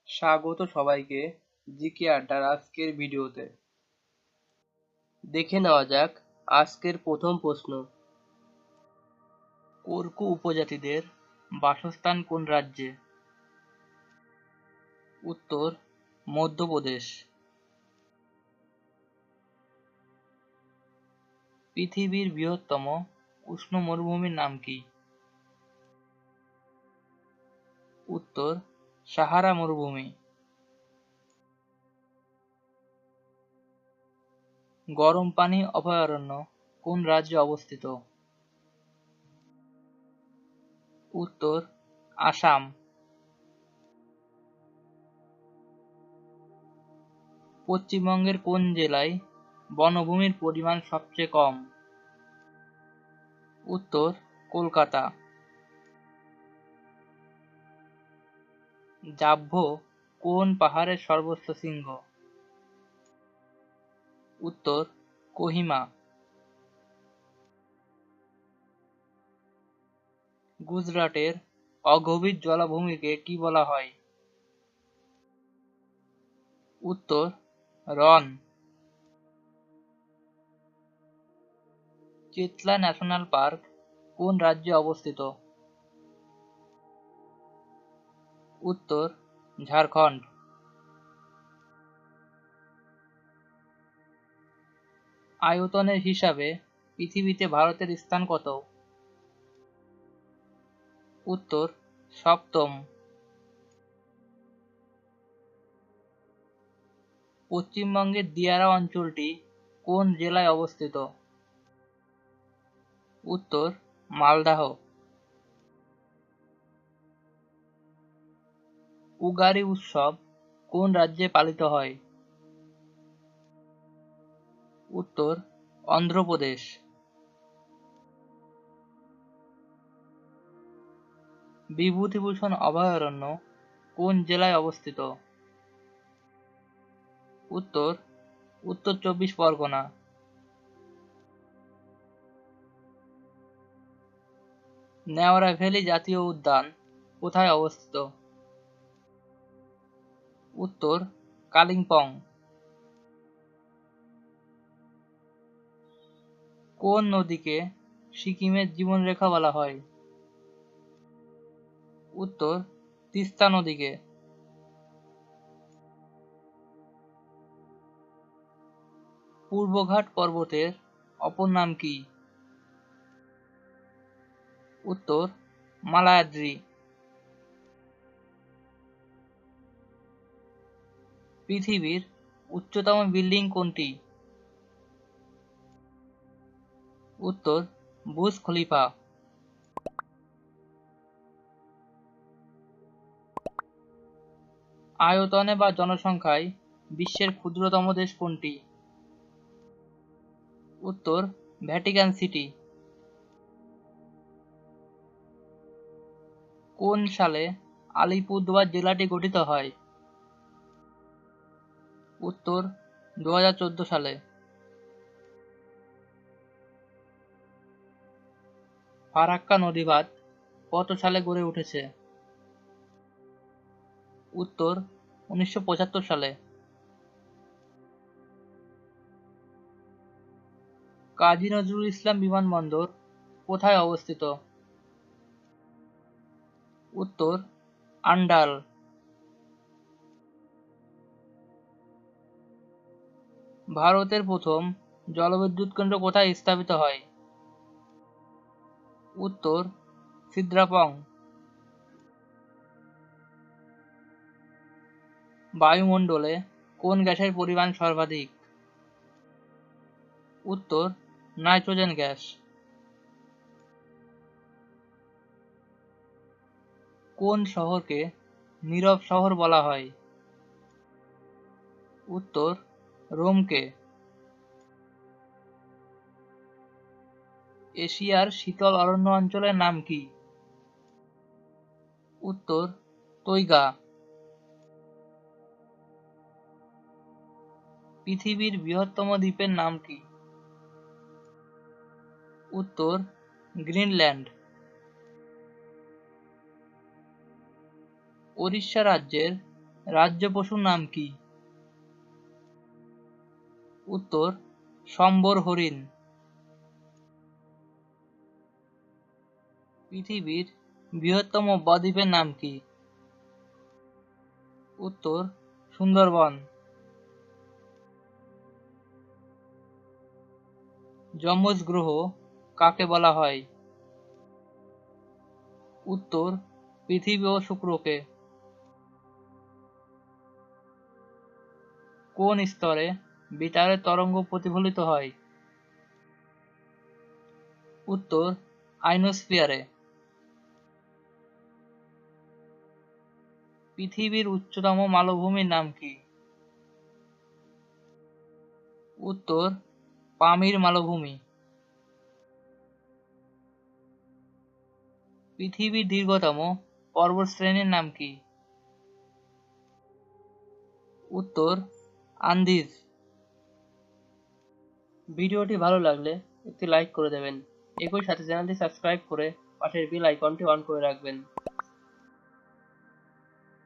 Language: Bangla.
স্বাগত সবাইকে জিকে আড্ডার আজকের ভিডিওতে। দেখে নেওয়া যাক আজকের প্রথম প্রশ্ন। কোরকু উপজাতিদের বাসস্থান কোন রাজ্যে? উত্তর মধ্যপ্রদেশ। পৃথিবীর বৃহত্তম উষ্ণ মরুভূমির নাম কি? উত্তর সাহারা মরুভূমি। গরম পানি অভয়ারণ্য কোন রাজ্যে অবস্থিত? উত্তর আসাম। পশ্চিমবঙ্গের কোন জেলায় বনভূমির পরিমাণ সবচেয়ে কম? উত্তর কলকাতা। জাভ্য কোন পাহাড়ের সর্বোচ্চ শৃঙ্গ? উত্তর কোহিমা। গুজরাটের অগভীর জলাভূমিকে কি বলা হয়? উত্তর রন। চেতলা ন্যাশনাল পার্ক কোন রাজ্যে অবস্থিত? উত্তর ঝাড়খণ্ড। আয়তনের হিসাবে পৃথিবীতে ভারতের স্থান কত? উত্তর সপ্তম। পশ্চিমবঙ্গের দিয়ারা অঞ্চলটি কোন জেলায় অবস্থিত? উত্তর মালদহ। উগাড়ি উৎসব কোন রাজ্যে পালিত হয়? উত্তর অন্ধ্রপ্রদেশ। বিভূতিভূষণ অভয়ারণ্য কোন জেলায় অবস্থিত? উত্তর উত্তর চব্বিশ পরগনা। নেওয়ারা ভ্যালি জাতীয় উদ্যান কোথায় অবস্থিত? উত্তর কালিম্পং। কোন নদীকে সিকিমের জীবনরেখা বলা হয়? উত্তর তিস্তা নদীকে। পূর্বঘাট পর্বতের অপর নাম কি? উত্তর মালায়াদ্রি। পৃথিবীর উচ্চতম বিল্ডিং কোনটি? উত্তর বুর্জ খলিফা। আয়তনে বা জনসংখ্যায় বিশ্বের ক্ষুদ্রতম দেশ কোনটি? উত্তর ভ্যাটিকান সিটি। কোন সালে আলিপুরদুয়ার জেলাটি গঠিত হয়? উত্তর 2014 সালে। ফারাক্কা নদীবাঁধ কত সালে গড়ে উঠেছে? উত্তর 1975 সালে। কাজী নজরুল ইসলাম বিমানবন্দর কোথায় অবস্থিত? উত্তর আন্ডাল। ভারতের প্রথম জলবিদ্যুৎ কেন্দ্র কোথায় স্থাপিত হয়? উত্তর সিদ্রাপং। বায়ুমণ্ডলে কোন গ্যাসের পরিমাণ সর্বাধিক? উত্তর নাইট্রোজেন গ্যাস। কোন শহরকে নীরব শহর বলা হয়? উত্তর রোমকে। এশিয়ার শীতল অরণ্য অঞ্চলের নাম কি? উত্তর তৈগা। পৃথিবীর বৃহত্তম দ্বীপের নাম কি? উত্তর গ্রিনল্যান্ড। ওড়িশা রাজ্যের রাজ্য পশুর নাম কি? উত্তর সম্বর হরিণ। পৃথিবীর বৃহত্তম বদ্বীপের নাম কি? উত্তর সুন্দরবন। যমজ গ্রহ কাকে বলা হয়? উত্তর পৃথিবী ও শুক্রকে। কোন স্তরে বেতারের তরঙ্গ প্রতিফলিত হয়? উত্তর আইনোস্ফিয়ারে। পৃথিবীর উচ্চতম মালভূমির নাম কি? উত্তর পামির মালভূমি। পৃথিবীর দীর্ঘতম পর্বতশ্রেণীর নাম কি? উত্তর আন্দিজ। ভিডিওটি ভালো লাগলে একটি লাইক করে দেবেন। একই সাথে চ্যানেলটি সাবস্ক্রাইব করে পাশের বেল আইকনটি অন করে রাখবেন।